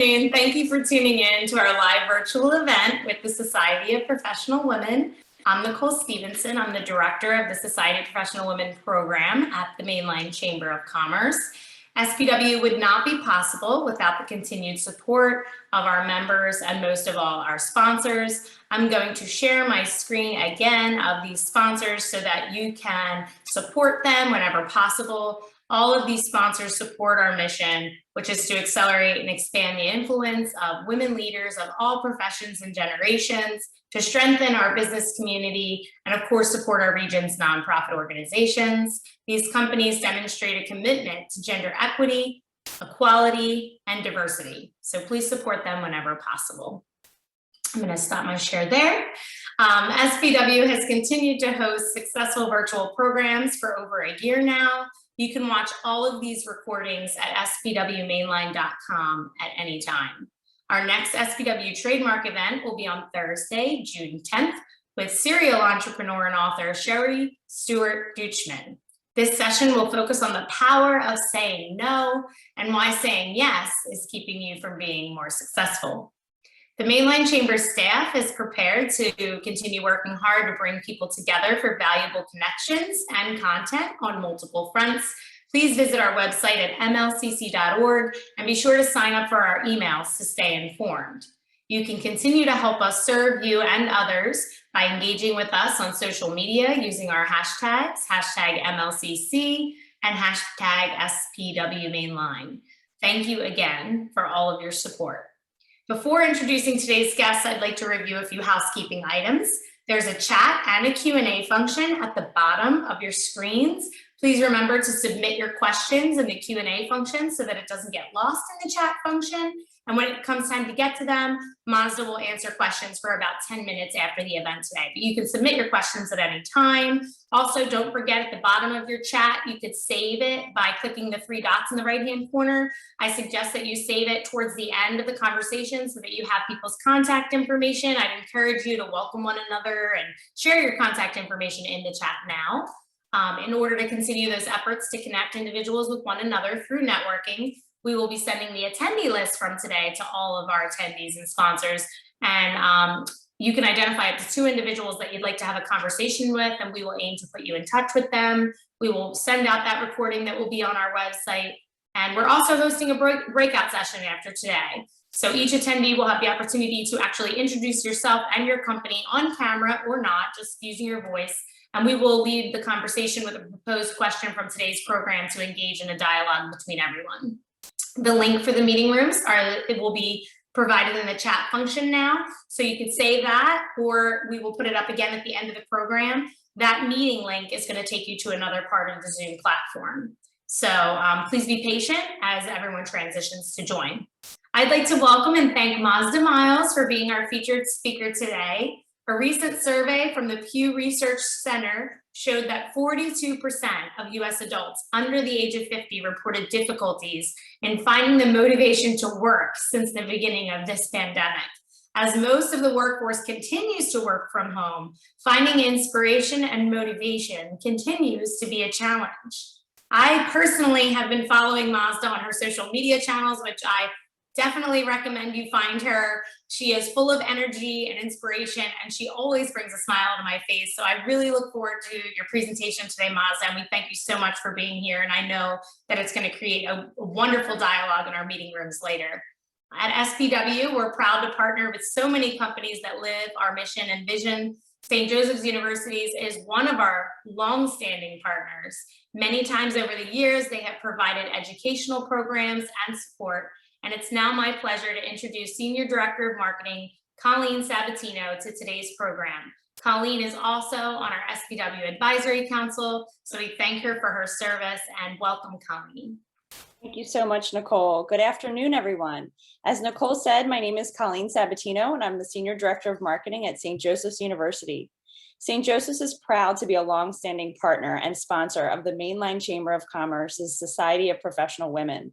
And thank you for tuning in to our live virtual event with the Society of Professional Women. I'm Nicole Stevenson. I'm the director of the Society of Professional Women program at the Mainline Chamber of Commerce. SPW would not be possible without the continued support of our members and most of all our sponsors. I'm going to share my screen again of these sponsors so that you can support them whenever possible. All of these sponsors support our mission, which is to accelerate and expand the influence of women leaders of all professions and generations, to strengthen our business community, and of course, support our region's nonprofit organizations. These companies demonstrate a commitment to gender equity, equality, and diversity. So please support them whenever possible. I'm going to stop my share there. SPW has continued to host successful virtual programs for over a year now. You can watch all of these recordings at spwmainline.com at any time. Our next SPW trademark event will be on Thursday, June 10th, with serial entrepreneur and author Sherry Stewart Duchman. This session will focus on the power of saying no and why saying yes is keeping you from being more successful. The Mainline Chamber staff is prepared to continue working hard to bring people together for valuable connections and content on multiple fronts. Please visit our website at mlcc.org and be sure to sign up for our emails to stay informed. You can continue to help us serve you and others by engaging with us on social media using our hashtags, hashtag MLCC and hashtag SPWMainline. Thank you again for all of your support. Before introducing today's guests, I'd like to review a few housekeeping items. There's a chat and a Q&A function at the bottom of your screens. Please remember to submit your questions in the Q&A function so that it doesn't get lost in the chat function. And when it comes time to get to them, Mazda will answer questions for about 10 minutes after the event today. But you can submit your questions at any time. Also, don't forget at the bottom of your chat, you could save it by clicking the three dots in the right-hand corner. I suggest that you save it towards the end of the conversation so that you have people's contact information. I'd encourage you to welcome one another and share your contact information in the chat now. In order to continue those efforts to connect individuals with one another through networking, we will be sending the attendee list from today to all of our attendees and sponsors. And you can identify up to 2 individuals that you'd like to have a conversation with, and we will aim to put you in touch with them. We will send out that recording that will be on our website. And we're also hosting a breakout session after today. So each attendee will have the opportunity to actually introduce yourself and your company on camera or not, just using your voice. And we will lead the conversation with a proposed question from today's program to engage in a dialogue between everyone. The link for the meeting rooms will be provided in the chat function now. So you can save that, or we will put it up again at the end of the program. That meeting link is going to take you to another part of the Zoom platform. So please be patient as everyone transitions to join. I'd like to welcome and thank Mazda Miles for being our featured speaker today. A recent survey from the Pew Research Center showed that 42% of US adults under the age of 50 reported difficulties in finding the motivation to work since the beginning of this pandemic. As most of the workforce continues to work from home, finding inspiration and motivation continues to be a challenge. I personally have been following Mazda on her social media channels, which I definitely recommend you find her. She is full of energy and inspiration, and she always brings a smile to my face. So I really look forward to your presentation today, Mazda, and we thank you so much for being here. And I know that it's going to create a wonderful dialogue in our meeting rooms later. At SPW, we're proud to partner with so many companies that live our mission and vision. St. Joseph's Universities is one of our long-standing partners. Many times over the years, they have provided educational programs and support. And it's now my pleasure to introduce Senior Director of Marketing, Colleen Sabatino, to today's program. Colleen is also on our SPW Advisory Council, so we thank her for her service and welcome, Colleen. Thank you so much, Nicole. Good afternoon, everyone. As Nicole said, my name is Colleen Sabatino, and I'm the Senior Director of Marketing at St. Joseph's University. St. Joseph's is proud to be a longstanding partner and sponsor of the Mainline Chamber of Commerce's Society of Professional Women.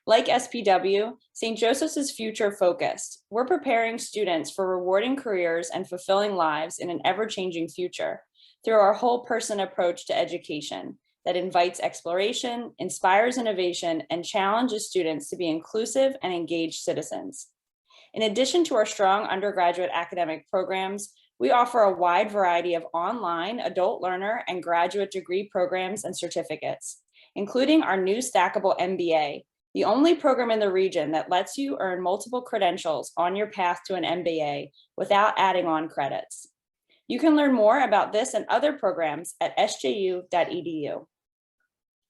Like SPW, St. Joseph's is future-focused. We're preparing students for rewarding careers and fulfilling lives in an ever-changing future through our whole-person approach to education, that invites exploration, inspires innovation, and challenges students to be inclusive and engaged citizens. In addition to our strong undergraduate academic programs, we offer a wide variety of online, adult learner, and graduate degree programs and certificates, including our new stackable MBA, the only program in the region that lets you earn multiple credentials on your path to an MBA without adding on credits. You can learn more about this and other programs at sju.edu.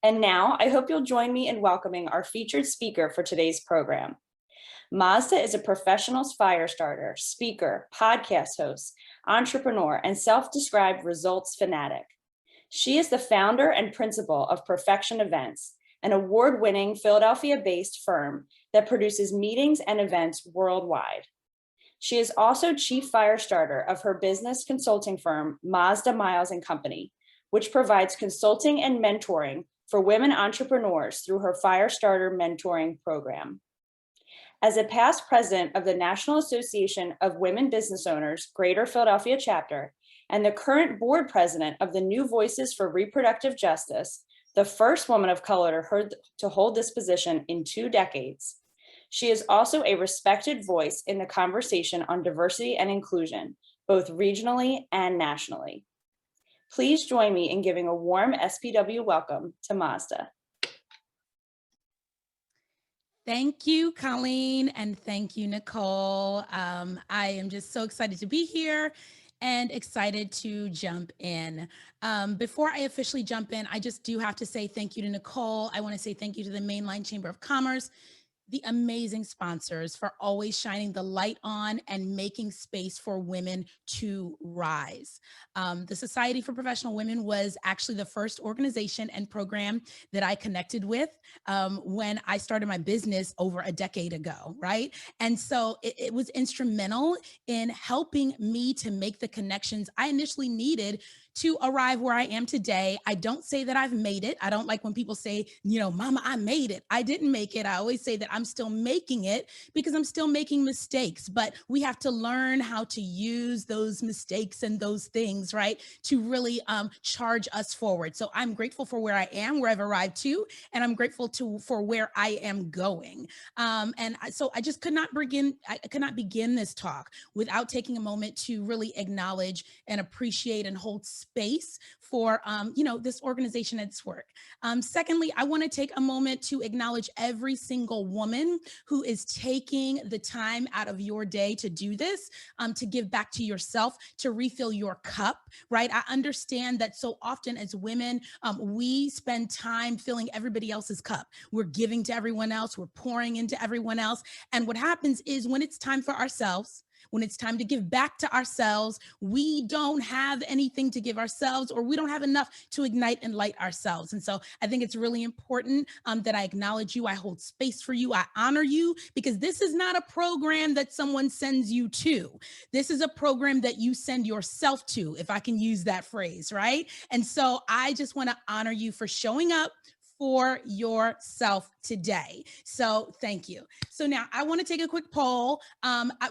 And now, I hope you'll join me in welcoming our featured speaker for today's program. Mazda is a professional fire starter, speaker, podcast host, entrepreneur, and self-described results fanatic. She is the founder and principal of Perfection Events, an award-winning Philadelphia-based firm that produces meetings and events worldwide. She is also chief fire starter of her business consulting firm, Mazda Miles and Company, which provides consulting and mentoring for women entrepreneurs through her Fire Starter Mentoring Program. As a past president of the National Association of Women Business Owners, Greater Philadelphia chapter, and the current board president of the New Voices for Reproductive Justice, the first woman of color to hold this position in 2 decades. She is also a respected voice in the conversation on diversity and inclusion, both regionally and nationally. Please join me in giving a warm SPW welcome to Mazda. Thank you, Colleen, and thank you, Nicole. I am just so excited to be here and excited to jump in. Before I officially jump in, I just do have to say thank you to Nicole. I want to say thank you to the Mainline Chamber of Commerce, the amazing sponsors for always shining the light on and making space for women to rise. The Society for Professional Women was actually the first organization and program that I connected with when I started my business over a decade ago, right? And so it was instrumental in helping me to make the connections I initially needed to arrive where I am today. I don't say that I've made it. I don't like when people say, you know, Mama, I made it. I didn't make it. I always say that I'm still making it because I'm still making mistakes, but we have to learn how to use those mistakes and those things, right, to really charge us forward. So I'm grateful for where I am, where I've arrived to, and I'm grateful for where I am going. So I just could not begin this talk without taking a moment to really acknowledge and appreciate and hold space for this organization and its work. Secondly, I want to take a moment to acknowledge every single woman who is taking the time out of your day to do this, to give back to yourself, to refill your cup, right? I understand that so often as women, we spend time filling everybody else's cup. We're giving to everyone else, we're pouring into everyone else. And what happens is when it's time for ourselves, when it's time to give back to ourselves, we don't have anything to give ourselves, or we don't have enough to ignite and light ourselves. And so I think it's really important that I acknowledge you. I hold space for you. I honor you, because this is not a program that someone sends you to. This is a program that you send yourself to, if I can use that phrase, right? And so I just want to honor you for showing up for yourself today. So thank you. So now I want to take a quick poll,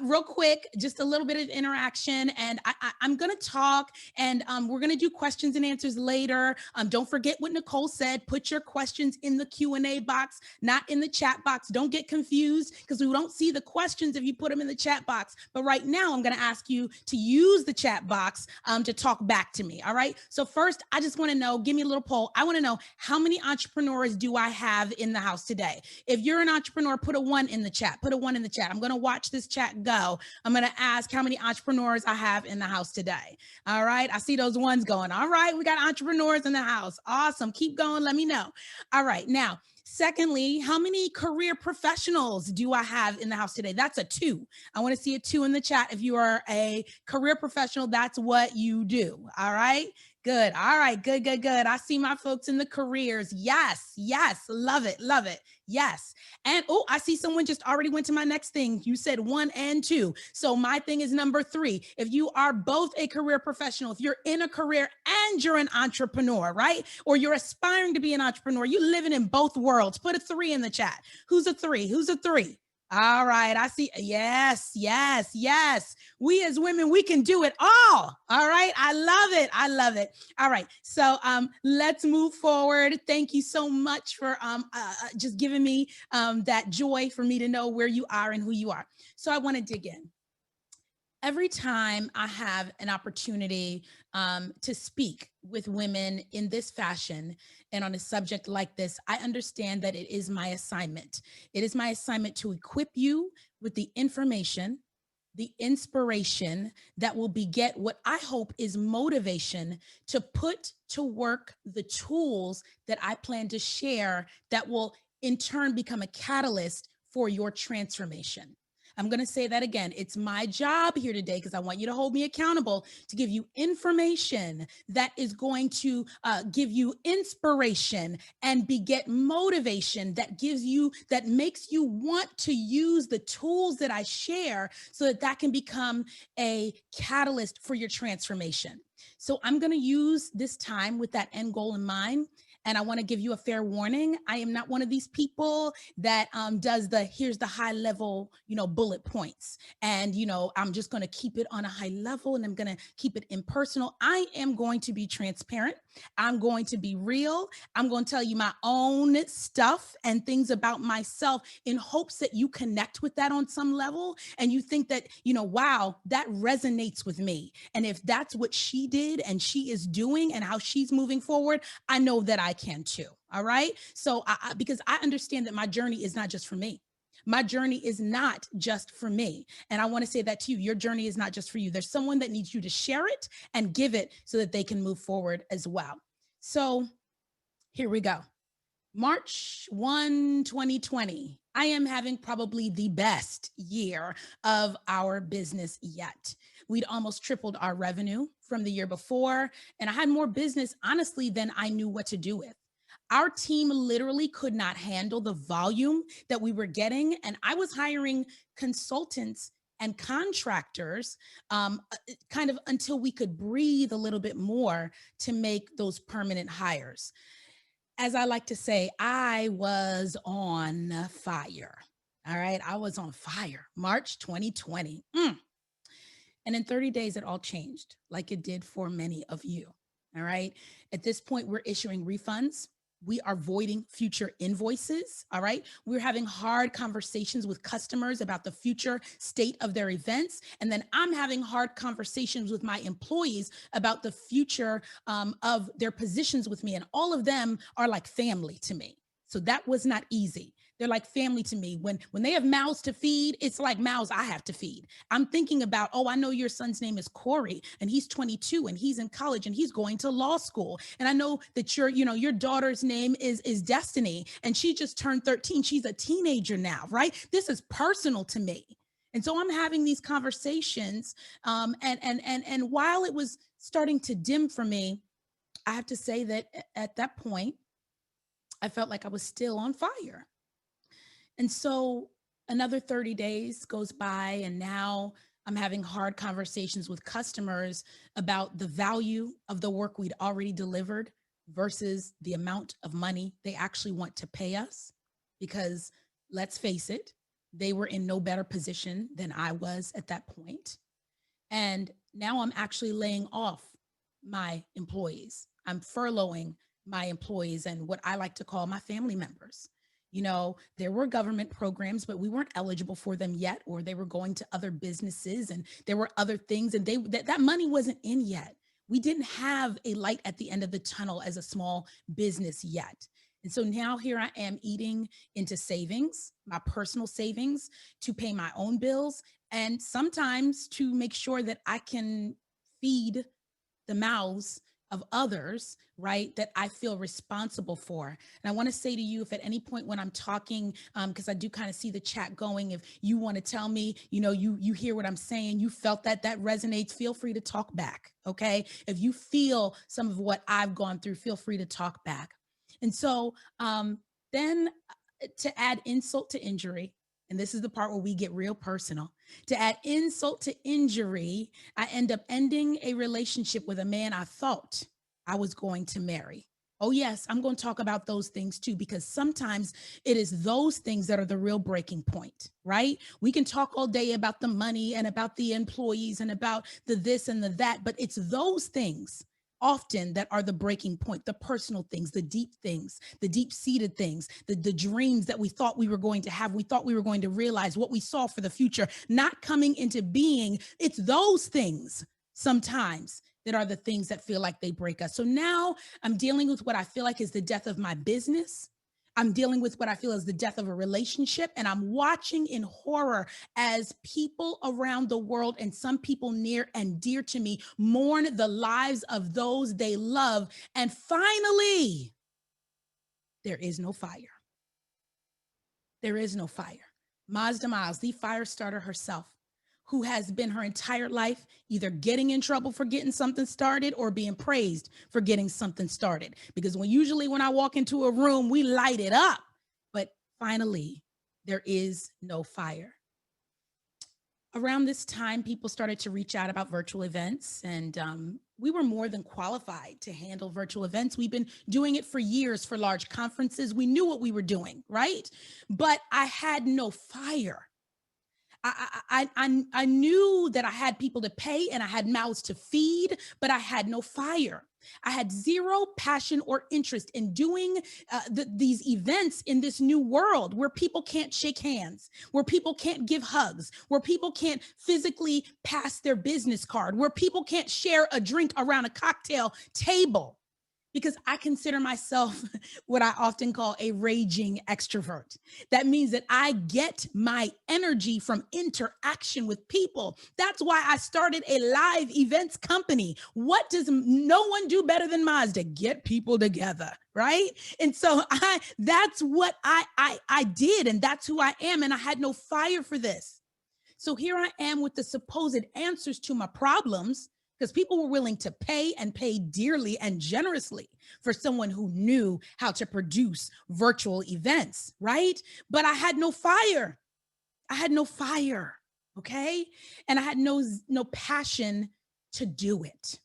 real quick, just a little bit of interaction, and I'm going to talk, and we're going to do questions and answers later. Don't forget what Nicole said. Put your questions in the Q&A box, not in the chat box. Don't get confused, because we don't see the questions if you put them in the chat box. But right now, I'm going to ask you to use the chat box to talk back to me. All right. So first, I just want to know, give me a little poll. I want to know, how many entrepreneurs do I have in the house today? If you're an entrepreneur, put a 1 in the chat. Put a 1 in the chat. I'm going to watch this chat go. I'm going to ask how many entrepreneurs I have in the house today. All right. I see those ones going. All right. We got entrepreneurs in the house. Awesome. Keep going. Let me know. All right. Now, secondly, how many career professionals do I have in the house today? That's a 2. I want to see a 2 in the chat. If you are a career professional, that's what you do. All right. Good. All right. Good, good, good. I see my folks in the careers. Yes. Yes. Love it. Love it. Yes. And oh, I see someone just already went to my next thing. You said 1 and 2. So my thing is number 3. If you are both a career professional, if you're in a career and you're an entrepreneur, right? Or you're aspiring to be an entrepreneur, you living in both worlds, put a 3 in the chat. Who's a 3? Who's a 3? All right. I see. Yes, yes, yes. We as women, we can do it all. All right. I love it. I love it. All right. So let's move forward. Thank you so much for just giving me that joy for me to know where you are and who you are. So I want to dig in. Every time I have an opportunity to speak with women in this fashion and on a subject like this, I understand that it is my assignment. It is my assignment to equip you with the information, the inspiration that will beget what I hope is motivation to put to work the tools that I plan to share that will in turn become a catalyst for your transformation. I'm going to say that again. It's my job here today because I want you to hold me accountable to give you information that is going to give you inspiration and beget motivation that makes you want to use the tools that I share so that that can become a catalyst for your transformation. So I'm going to use this time with that end goal in mind. And I want to give you a fair warning. I am not one of these people that does here's the high level, bullet points. And, I'm just going to keep it on a high level and I'm going to keep it impersonal. I am going to be transparent. I'm going to be real. I'm going to tell you my own stuff and things about myself in hopes that you connect with that on some level. And you think that, wow, that resonates with me. And if that's what she did and she is doing and how she's moving forward, I know that I can too. All right. So because I understand that my journey is not just for me. My journey is not just for me. And I want to say that to you. Your journey is not just for you. There's someone that needs you to share it and give it so that they can move forward as well. So here we go. March 1, 2020. I am having probably the best year of our business yet. We'd almost tripled our revenue from the year before, and I had more business, honestly, than I knew what to do with. Our team literally could not handle the volume that we were getting, and I was hiring consultants and contractors kind of until we could breathe a little bit more to make those permanent hires. As I like to say, I was on fire. All right. I was on fire. March 2020. And in 30 days, it all changed like it did for many of you. All right. At this point, we're issuing refunds. We are voiding future invoices. All right. We're having hard conversations with customers about the future state of their events. And then I'm having hard conversations with my employees about the future of their positions with me. And all of them are like family to me. So that was not easy. They're like family to me. When they have mouths to feed, it's like mouths I have to feed. I'm thinking about, oh, I know your son's name is Corey and he's 22 and he's in college and he's going to law school. And I know that your daughter's name is Destiny and she just turned 13. She's a teenager now, right? This is personal to me. And so I'm having these conversations. And while it was starting to dim for me, I have to say that at that point, I felt like I was still on fire. And so another 30 days goes by, and now I'm having hard conversations with customers about the value of the work we'd already delivered versus the amount of money they actually want to pay us. Because let's face it, they were in no better position than I was at that point. And now I'm actually laying off my employees. I'm furloughing my employees and what I like to call my family members. There were government programs, but we weren't eligible for them yet, or they were going to other businesses and there were other things and that money wasn't in yet. We didn't have a light at the end of the tunnel as a small business yet. And so now here I am eating into savings, my personal savings to pay my own bills and sometimes to make sure that I can feed the mouths of others, right, that I feel responsible for. And I want to say to you, if at any point when I'm talking, because I do kind of see the chat going, if you want to tell me, you hear what I'm saying, you felt that resonates, feel free to talk back, okay? If you feel some of what I've gone through, feel free to talk back. And so then to add insult to injury, and this is the part where we get real personal. To add insult to injury, I end up ending a relationship with a man I thought I was going to marry. Oh, yes, I'm going to talk about those things too, because sometimes it is those things that are the real breaking point, right? We can talk all day about the money and about the employees and about the this and the that, but it's those things often that are the breaking point, the personal things, the deep seated things, the dreams that we thought we were going to have, we thought we were going to realize, what we saw for the future, not coming into being. It's those things sometimes that are the things that feel like they break us. So now I'm dealing with what I feel like is the death of my business. I'm dealing with what I feel is the death of a relationship. And I'm watching in horror as people around the world, and some people near and dear to me, mourn the lives of those they love. And finally, there is no fire. There is no fire. Mazda Miles, the fire starter herself, who has been her entire life either getting in trouble for getting something started or being praised for getting something started. Because usually when I walk into a room, we light it up. But finally, there is no fire. Around this time, people started to reach out about virtual events, and we were more than qualified to handle virtual events. We've been doing it for years for large conferences. We knew what we were doing, right? But I had no fire. I knew that I had people to pay and I had mouths to feed, but I had no fire. I had zero passion or interest in doing these events in this new world where people can't shake hands, where people can't give hugs, where people can't physically pass their business card, where people can't share a drink around a cocktail table. Because I consider myself what I often call a raging extrovert. That means that I get my energy from interaction with people. That's why I started a live events company. What does no one do better than Mazda? Get people together, right? And so that's what I did, and that's who I am, and I had no fire for this. So here I am with the supposed answers to my problems, because people were willing to pay and pay dearly and generously for someone who knew how to produce virtual events, right? But I had no fire. I had no fire, okay? And I had no passion to do it.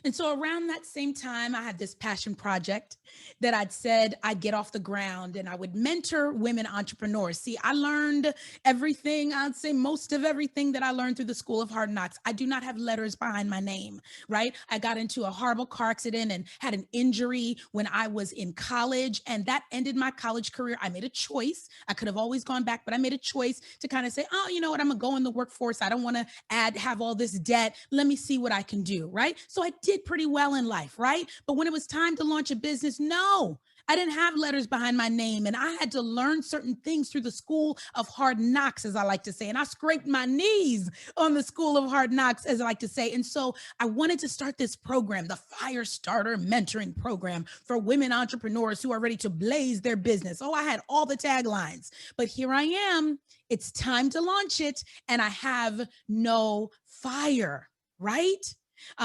And so around that same time, I had this passion project that I'd said I'd get off the ground and I would mentor women entrepreneurs. See, I learned everything, I'd say most of everything that I learned through the School of Hard Knocks. I do not have letters behind my name, right? I got into a horrible car accident and had an injury when I was in college, and that ended my college career. I made a choice. I could have always gone back, but I made a choice to kind of say, oh, you know what? I'm gonna go in the workforce. I don't want to have all this debt. Let me see what I can do, right? So I did pretty well in life, right? But when it was time to launch a business, no, I didn't have letters behind my name, and I had to learn certain things through the School of Hard Knocks, as I like to say. And I scraped my knees on the School of Hard Knocks, as I like to say. And so I wanted to start this program, the Fire Starter Mentoring Program for women entrepreneurs who are ready to blaze their business. Oh, I had all the taglines, but here I am. It's time to launch it, and I have no fire, right?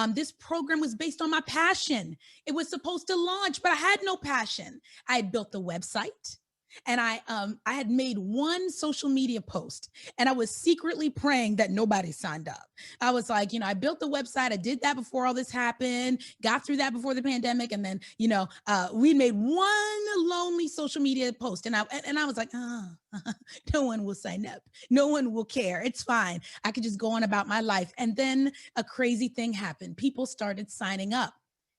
This program was based on my passion. It was supposed to launch, but I had no passion. I had built the website, and I had made one social media post, and I was secretly praying that nobody signed up. I was like, I built the website. I did that before all this happened, got through that before the pandemic. And then, we made one lonely social media post, and I was like, no one will sign up. No one will care. It's fine. I could just go on about my life. And then a crazy thing happened. People started signing up.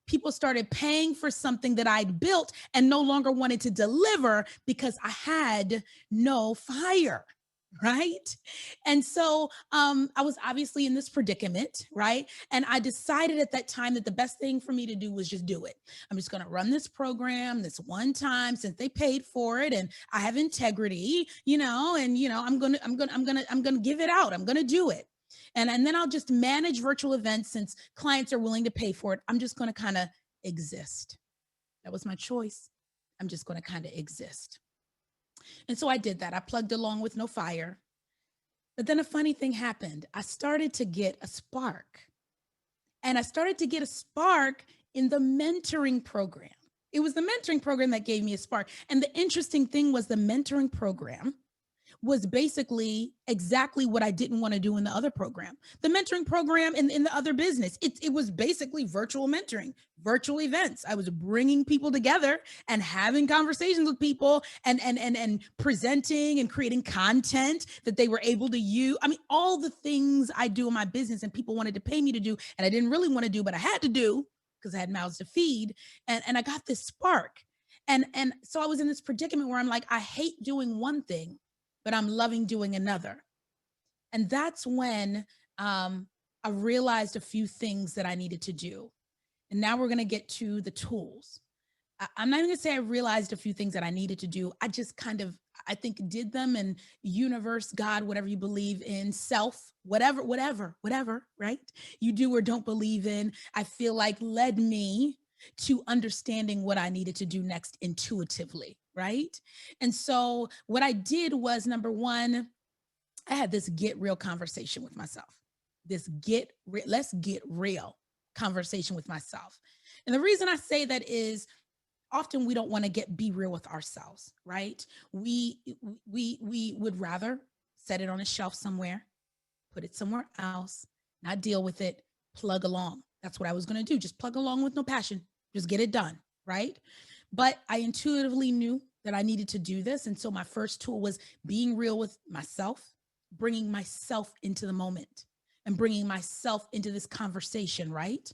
People started paying for something that I'd built and no longer wanted to deliver because I had no fire, right? And so I was obviously in this predicament, right? And I decided at that time that the best thing for me to do was just do it. I'm just going to run this program this one time, since they paid for it and I have integrity, and I'm going to give it out. I'm going to do it. And then I'll just manage virtual events since clients are willing to pay for it. I'm just going to kind of exist. That was my choice. I'm just going to kind of exist. And so I did that. I plugged along with no fire. But then a funny thing happened. I started to get a spark. And I started to get a spark in the mentoring program. It was the mentoring program that gave me a spark. And the interesting thing was the mentoring program was basically exactly what I didn't want to do in the other program. The mentoring program in the other business, it was basically virtual mentoring, virtual events. I was bringing people together and having conversations with people and presenting and creating content that they were able to use. I mean, all the things I do in my business and people wanted to pay me to do, and I didn't really want to do, but I had to do because I had mouths to feed. And I got this spark. And so I was in this predicament where I'm like, I hate doing one thing, but I'm loving doing another. And that's when I realized a few things that I needed to do. And now we're going to get to the tools. I'm not even going to say I realized a few things that I needed to do. I just kind of, I think, did them, and universe, God, whatever you believe in, self, whatever, right? You do or don't believe in, I feel like led me to understanding what I needed to do next intuitively, right? And so what I did was, number one, I had this get real conversation with myself. Let's get real conversation with myself. And the reason I say that is often we don't want to be real with ourselves, right? We would rather set it on a shelf somewhere, put it somewhere else, not deal with it, plug along. That's what I was going to do. Just plug along with no passion. Just get it done, right? But I intuitively knew that I needed to do this. And so my first tool was being real with myself, bringing myself into the moment and bringing myself into this conversation, right?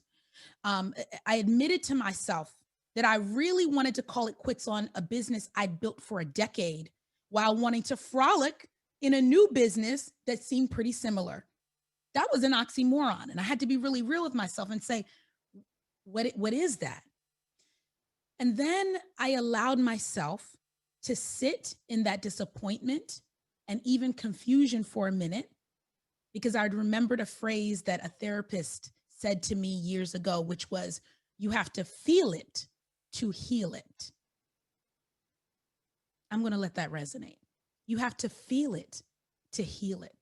I admitted to myself that I really wanted to call it quits on a business I'd built for a decade while wanting to frolic in a new business that seemed pretty similar. That was an oxymoron. And I had to be really real with myself and say, what is that? And then I allowed myself to sit in that disappointment and even confusion for a minute, because I'd remembered a phrase that a therapist said to me years ago, which was, you have to feel it to heal it. I'm going to let that resonate. You have to feel it to heal it.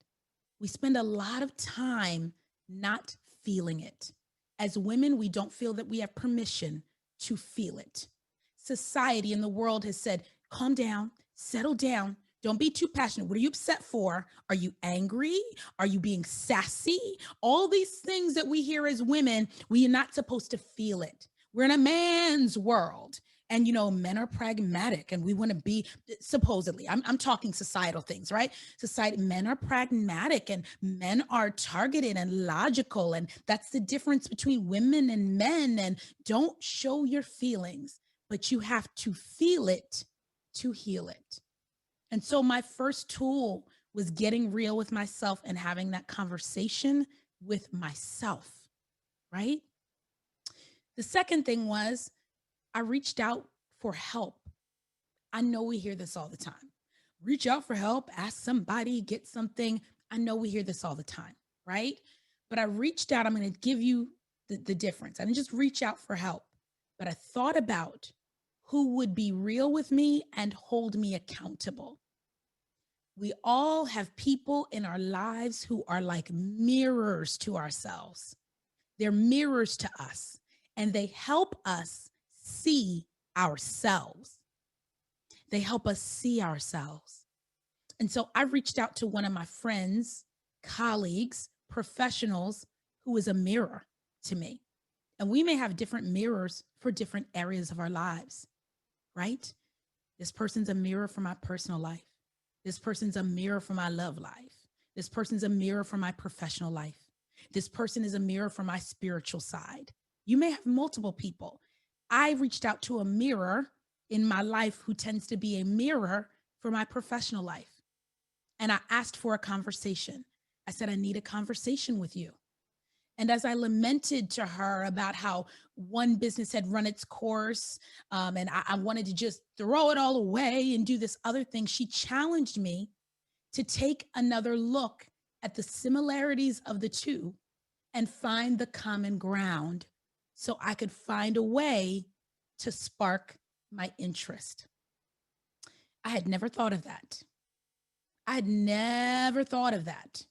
We spend a lot of time not feeling it. As women, we don't feel that we have permission to feel it. Society and the world has said, calm down, settle down. Don't be too passionate. What are you upset for? Are you angry? Are you being sassy? All these things that we hear as women, we are not supposed to feel it. We're in a man's world. And, men are pragmatic and we want to be, supposedly, I'm talking societal things, right? Men are pragmatic and men are targeted and logical. And that's the difference between women and men. And don't show your feelings, but you have to feel it to heal it. And so my first tool was getting real with myself and having that conversation with myself, right? The second thing was I reached out for help. I know we hear this all the time. Reach out for help, ask somebody, get something. I know we hear this all the time, right? But I reached out. I'm going to give you the difference. I didn't just reach out for help, but I thought about who would be real with me and hold me accountable. We all have people in our lives who are like mirrors to ourselves. They're mirrors to us, and they help us see ourselves. They help us see ourselves. And so I reached out to one of my friends, colleagues, professionals who is a mirror to me. And we may have different mirrors for different areas of our lives, right? This person's a mirror for my personal life. This person's a mirror for my love life. This person's a mirror for my professional life. This person is a mirror for my spiritual side. You may have multiple people. I reached out to a mirror in my life who tends to be a mirror for my professional life. And I asked for a conversation. I said, I need a conversation with you. And as I lamented to her about how one business had run its course, and I wanted to just throw it all away and do this other thing, she challenged me to take another look at the similarities of the two and find the common ground so I could find a way to spark my interest. I had never thought of that. I had never thought of that.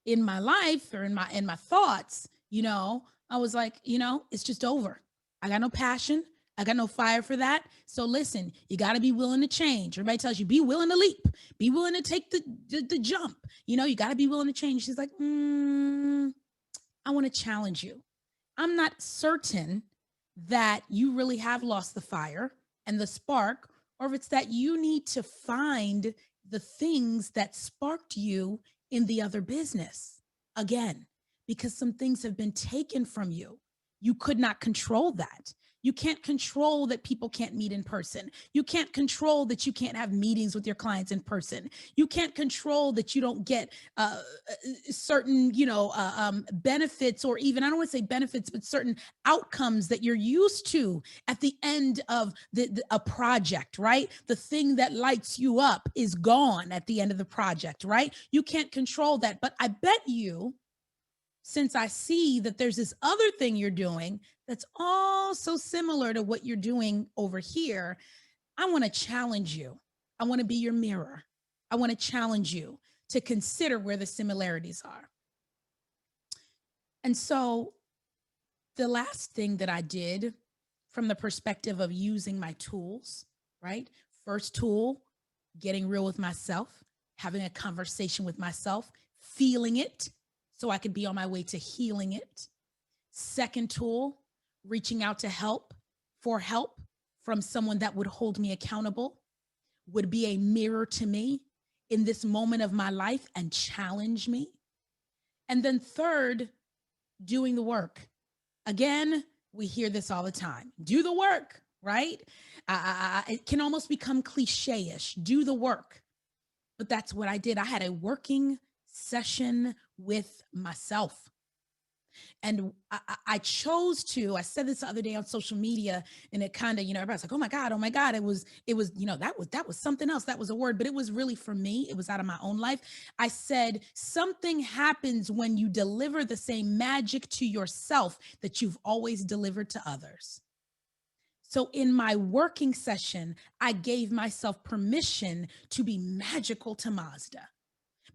In my life or in my thoughts, I was like, it's just over. I got no passion. I got no fire for that. So listen, you got to be willing to change. Everybody tells you, be willing to leap, be willing to take the jump. You know, you got to be willing to change. She's like, I want to challenge you. I'm not certain that you really have lost the fire and the spark, or if it's that you need to find the things that sparked you in the other business again, because some things have been taken from you. You could not control that. You can't control that people can't meet in person. You can't control that you can't have meetings with your clients in person. You can't control that you don't get certain, benefits, or even, I don't want to say benefits, but certain outcomes that you're used to at the end of a project, right? The thing that lights you up is gone at the end of the project, right? You can't control that. But I bet you, since I see that there's this other thing you're doing that's also similar to what you're doing over here, I want to challenge you. I want to be your mirror. I want to challenge you to consider where the similarities are. And so the last thing that I did from the perspective of using my tools, right? First tool, getting real with myself, having a conversation with myself, feeling it, so I could be on my way to healing it. Second tool, reaching out to help from someone that would hold me accountable, would be a mirror to me in this moment of my life and challenge me. And then third, doing the work. Again, we hear this all the time. Do the work, right? It can almost become cliche-ish. Do the work. But that's what I did. I had a working session with myself. And I chose to, I said this the other day on social media, and it kind of, everybody's like, oh my God, it was, that was something else. That was a word, but it was really for me. It was out of my own life. I said, something happens when you deliver the same magic to yourself that you've always delivered to others. So in my working session, I gave myself permission to be magical to Mazda,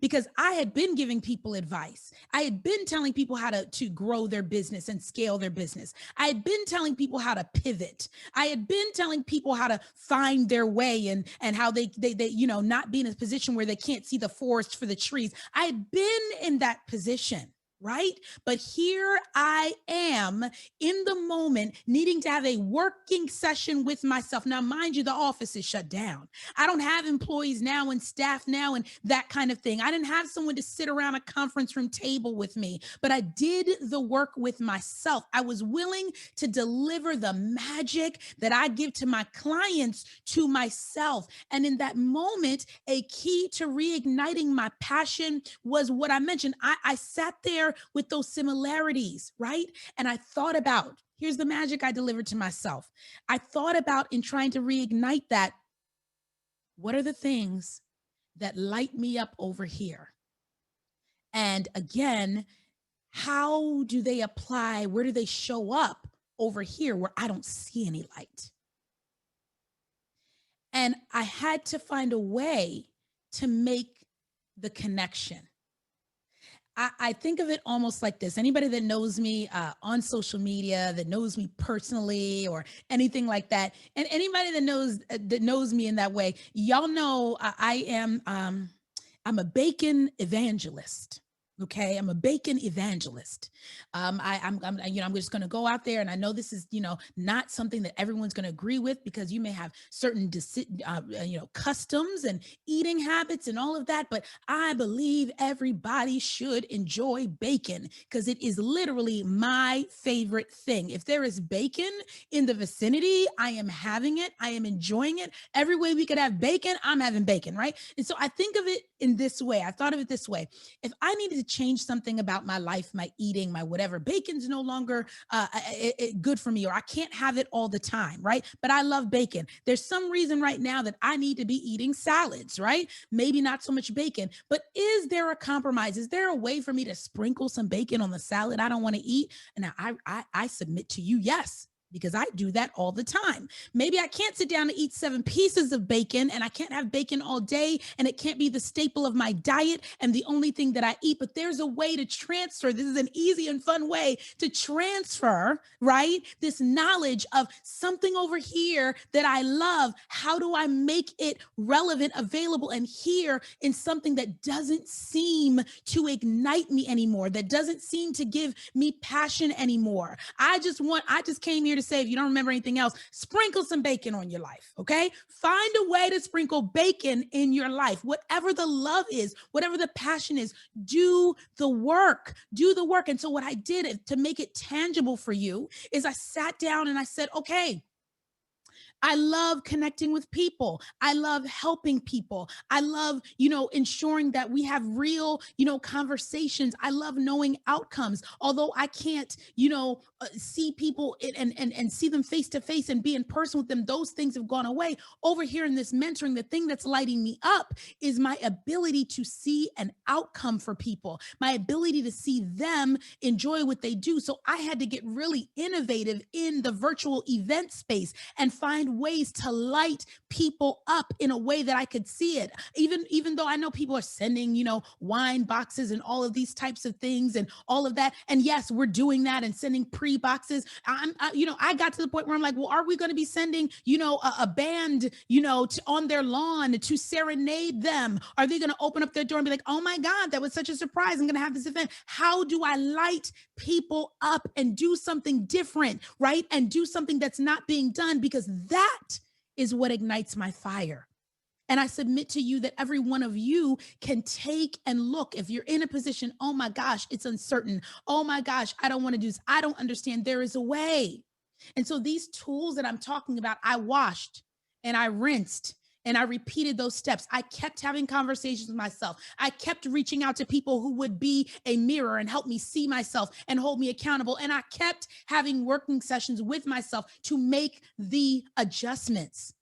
because I had been giving people advice. I had been telling people how to grow their business and scale their business. I had been telling people how to pivot. I had been telling people how to find their way and how they not be in a position where they can't see the forest for the trees. I had been in that position. Right? But here I am in the moment needing to have a working session with myself. Now, mind you, the office is shut down. I don't have employees now and staff now and that kind of thing. I didn't have someone to sit around a conference room table with me, but I did the work with myself. I was willing to deliver the magic that I give to my clients to myself. And in that moment, a key to reigniting my passion was what I mentioned. I sat there with those similarities, right? And I thought about, here's the magic I delivered to myself. I thought about, in trying to reignite that, what are the things that light me up over here? And again, how do they apply? Where do they show up over here where I don't see any light? And I had to find a way to make the connection. I think of it almost like this. Anybody that knows me on social media, that knows me personally or anything like that, and anybody that knows me in that way, y'all know I'm a bacon evangelist. Okay, I'm a bacon evangelist. I'm just going to go out there, and I know this is, not something that everyone's going to agree with, because you may have certain, customs and eating habits and all of that. But I believe everybody should enjoy bacon, because it is literally my favorite thing. If there is bacon in the vicinity, I am having it. I am enjoying it. Every way we could have bacon, I'm having bacon, right? And so I think of it in this way. I thought of it this way. If I needed to change something about my life, my eating, my whatever, bacon's no longer good for me, or I can't have it all the time, right? But I love bacon. There's some reason right now that I need to be eating salads, right? Maybe not so much bacon, but is there a compromise? Is there a way for me to sprinkle some bacon on the salad I don't want to eat? And I submit to you, yes. because I do that all the time. Maybe I can't sit down and eat 7 pieces of bacon, and I can't have bacon all day, and it can't be the staple of my diet and the only thing that I eat, but there's a way to transfer. This is an easy and fun way to transfer, right? This knowledge of something over here that I love. How do I make it relevant, available, and here in something that doesn't seem to ignite me anymore, that doesn't seem to give me passion anymore? I just came here to say, if you don't remember anything else, sprinkle some bacon on your life, okay? Find a way to sprinkle bacon in your life. Whatever the love is, whatever the passion is, do the work. Do the work. And so what I did to make it tangible for you is I sat down and I said, okay, I love connecting with people. I love helping people. I love, ensuring that we have real, conversations. I love knowing outcomes. Although I can't, see people and see them face to face and be in person with them, those things have gone away. Over here in this mentoring, the thing that's lighting me up is my ability to see an outcome for people, my ability to see them enjoy what they do. So I had to get really innovative in the virtual event space and find ways to light people up in a way that I could see it. Even though I know people are sending, wine boxes and all of these types of things and all of that. And yes, we're doing that and sending pre-boxes. I got to the point where I'm like, well, are we going to be sending, a band, on their lawn to serenade them? Are they going to open up their door and be like, oh my God, that was such a surprise. I'm going to have this event. How do I light people up and do something different, right? And do something that's not being done, because that is what ignites my fire. And I submit to you that every one of you can take and look. If you're in a position, oh my gosh, it's uncertain. Oh my gosh, I don't want to do this. I don't understand. There is a way. And so these tools that I'm talking about, I washed and I rinsed and I repeated those steps. I kept having conversations with myself. I kept reaching out to people who would be a mirror and help me see myself and hold me accountable. And I kept having working sessions with myself to make the adjustments.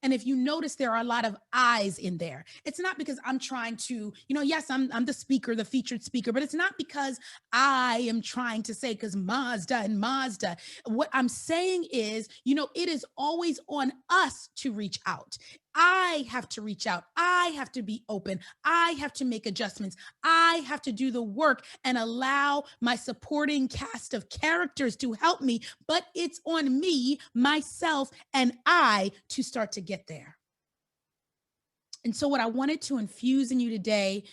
And if you notice, there are a lot of I's in there. It's not because I'm trying to, yes, I'm the speaker, the featured speaker, but it's not because I am trying to say, because Mazda. What I'm saying is, it is always on us to reach out. I have to reach out. I have to be open. I have to make adjustments. I have to do the work and allow my supporting cast of characters to help me. But it's on me, myself, and I to start to get there. And so what I wanted to infuse in you today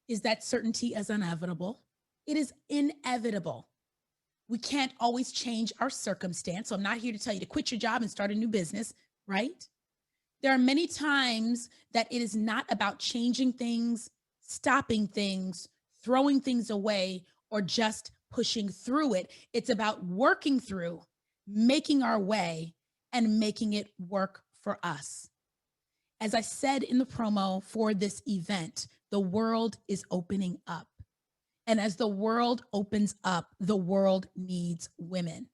is that certainty is inevitable. It is inevitable. We can't always change our circumstance. So I'm not here to tell you to quit your job and start a new business, right? There are many times that it is not about changing things, stopping things, throwing things away, or just pushing through it. It's about working through, making our way, and making it work for us. As I said in the promo for this event, the world is opening up. And as the world opens up, the world needs women.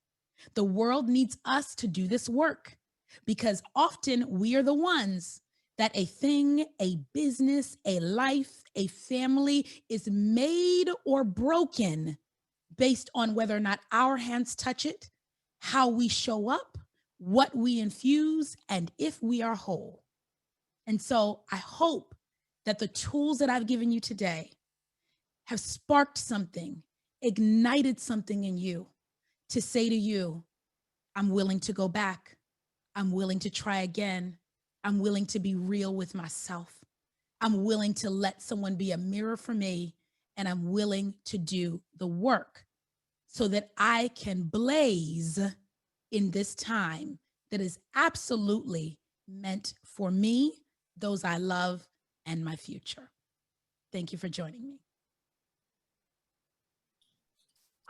The world needs us to do this work. Because often we are the ones that a thing, a business, a life, a family is made or broken based on whether or not our hands touch it, how we show up, what we infuse, and if we are whole. And so I hope that the tools that I've given you today have sparked something, ignited something in you to say to you, I'm willing to go back. I'm willing to try again. I'm willing to be real with myself. I'm willing to let someone be a mirror for me, and I'm willing to do the work so that I can blaze in this time that is absolutely meant for me, those I love, and my future. Thank you for joining me.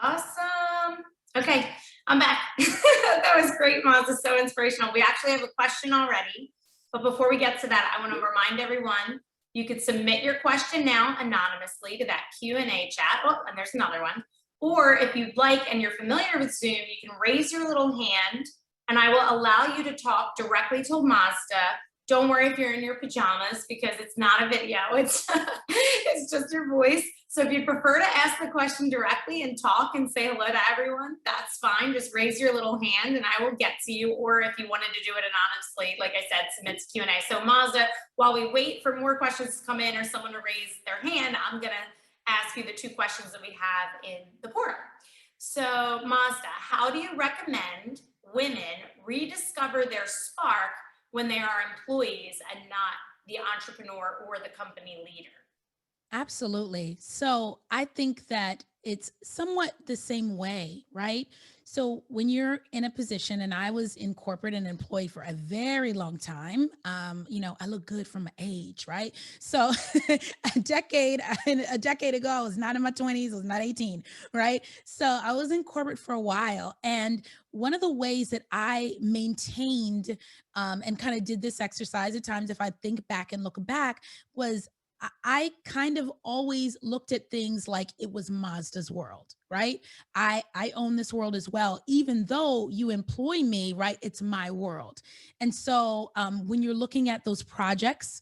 Awesome. Okay, I'm back. That was great, Mazda. So inspirational. We actually have a question already. But before we get to that, I want to remind everyone, you could submit your question now anonymously to that Q&A chat. Oh, and there's another one. Or if you'd like and you're familiar with Zoom, you can raise your little hand and I will allow you to talk directly to Mazda Don't worry if you're in your pajamas because it's not a video. It's it's just your voice. So if you prefer to ask the question directly and talk and say hello to everyone, that's fine. Just raise your little hand and I will get to you. Or if you wanted to do it anonymously, like I said, submit to Q&A. So Mazda, while we wait for more questions to come in or someone to raise their hand, I'm gonna ask you the 2 questions that we have in the portal. So Mazda, how do you recommend women rediscover their spark when they are employees and not the entrepreneur or the company leader? Absolutely. So I think that it's somewhat the same way, right? So when you're in a position, and I was in corporate and employed for a very long time, I look good for my age, right? So a decade ago, I was not in my 20s, I was not 18, right? So I was in corporate for a while, and one of the ways that I maintained and kind of did this exercise at times, if I think back and look back, was I kind of always looked at things like it was Mazda's world, right? I own this world as well, even though you employ me, right? It's my world. And so when you're looking at those projects,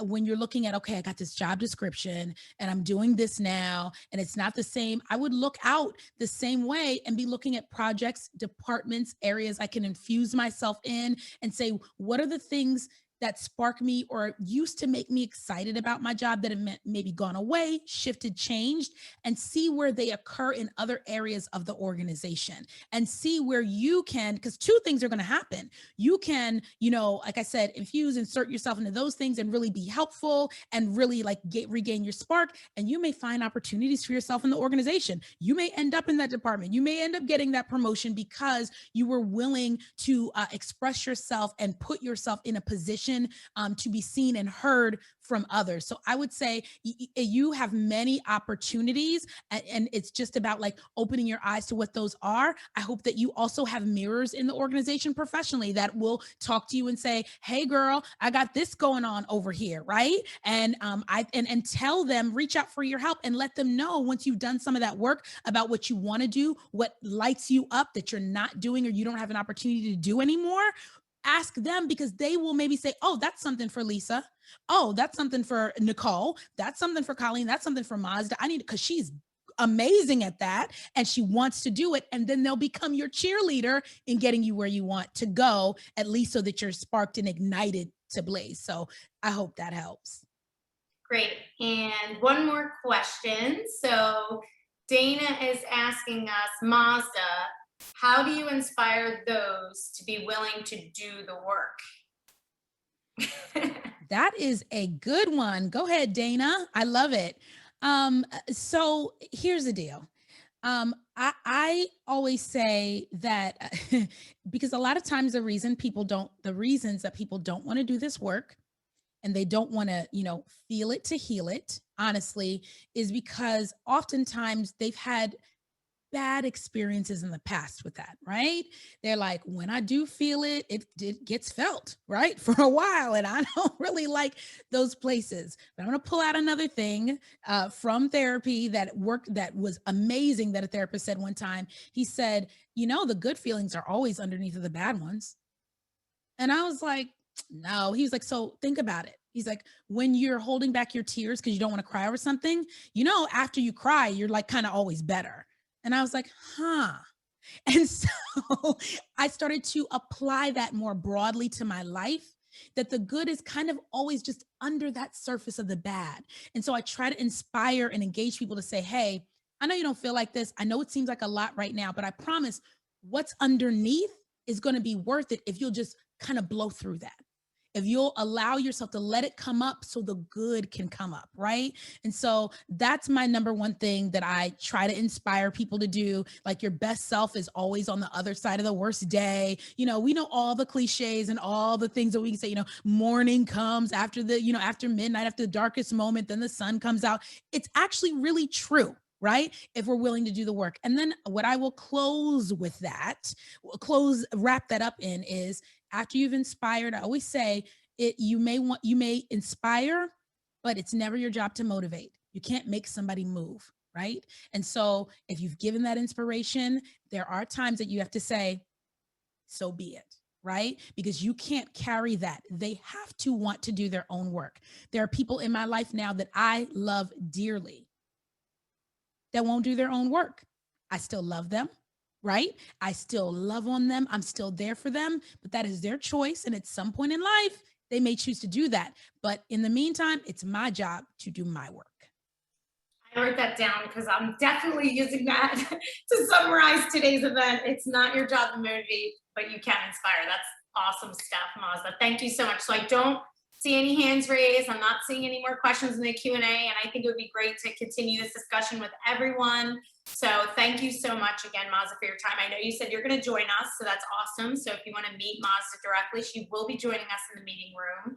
when you're looking at, okay, I got this job description and I'm doing this now, and it's not the same, I would look out the same way and be looking at projects, departments, areas I can infuse myself in and say, what are the things that spark me or used to make me excited about my job that have maybe gone away, shifted, changed, and see where they occur in other areas of the organization and see where you can, because 2 things are going to happen. You can, like I said, insert yourself into those things and really be helpful and really like regain your spark. And you may find opportunities for yourself in the organization. You may end up in that department. You may end up getting that promotion because you were willing to express yourself and put yourself in a position to be seen and heard from others. So I would say you have many opportunities, and it's just about like opening your eyes to what those are. I hope that you also have mirrors in the organization professionally that will talk to you and say, "Hey, girl, I got this going on over here," right? And and tell them, reach out for your help, and let them know once you've done some of that work about what you want to do, what lights you up that you're not doing or you don't have an opportunity to do anymore. Ask them, because they will maybe say, oh, that's something for Lisa. Oh, that's something for Nicole. That's something for Colleen. That's something for Mazda. I need, because she's amazing at that and she wants to do it. And then they'll become your cheerleader in getting you where you want to go, at least so that you're sparked and ignited to blaze. So I hope that helps. Great. And one more question. So Dana is asking us, Mazda, how do you inspire those to be willing to do the work? That is a good one. Go ahead, Dana. I love it. So here's the deal. I always say that because a lot of times the reasons that people don't want to do this work and they don't want to, feel it to heal it, honestly, is because oftentimes they've had bad experiences in the past with that, right? They're like, when I do feel it, it gets felt, right? For a while. And I don't really like those places. But I'm going to pull out another thing from therapy that was amazing, that a therapist said one time. He said, the good feelings are always underneath of the bad ones. And I was like, no. He was like, so think about it. He's like, when you're holding back your tears because you don't want to cry over something, after you cry, you're like kind of always better. And I was like, huh. And so I started to apply that more broadly to my life, that the good is kind of always just under that surface of the bad. And so I try to inspire and engage people to say, hey, I know you don't feel like this. I know it seems like a lot right now, but I promise what's underneath is going to be worth it if you'll just kind of blow through that. If you'll allow yourself to let it come up so the good can come up, right? And so that's my number one thing that I try to inspire people to do. Like, your best self is always on the other side of the worst day. We know all the cliches and all the things that we can say, morning comes after after midnight, after the darkest moment, then the sun comes out. It's actually really true, right? If we're willing to do the work. And then what I will wrap that up in is, after you've inspired, I always say you may inspire, but it's never your job to motivate. You can't make somebody move, right? And so if you've given that inspiration, there are times that you have to say, so be it. right? Because you can't carry that. They have to want to do their own work. There are people in my life now that I love dearly that won't do their own work. I still love them, right? I still love on them. I'm still there for them, but that is their choice. And at some point in life, they may choose to do that. But in the meantime, it's my job to do my work. I wrote that down because I'm definitely using that to summarize today's event. It's not your job to motivate, but you can inspire. That's awesome stuff, Mazda. Thank you so much. So I don't see any hands raised. I'm not seeing any more questions in the Q&A, and I think it would be great to continue this discussion with everyone. So thank you so much again, Mazda, for your time. I know you said you're going to join us, so that's awesome. So if you want to meet Mazda directly, she will be joining us in the meeting room.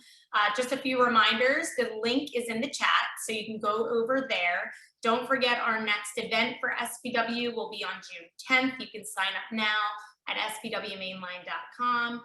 Just a few reminders, the link is in the chat, so you can go over there. Don't forget our next event for SPW will be on June 10th. You can sign up now at spwmainline.com.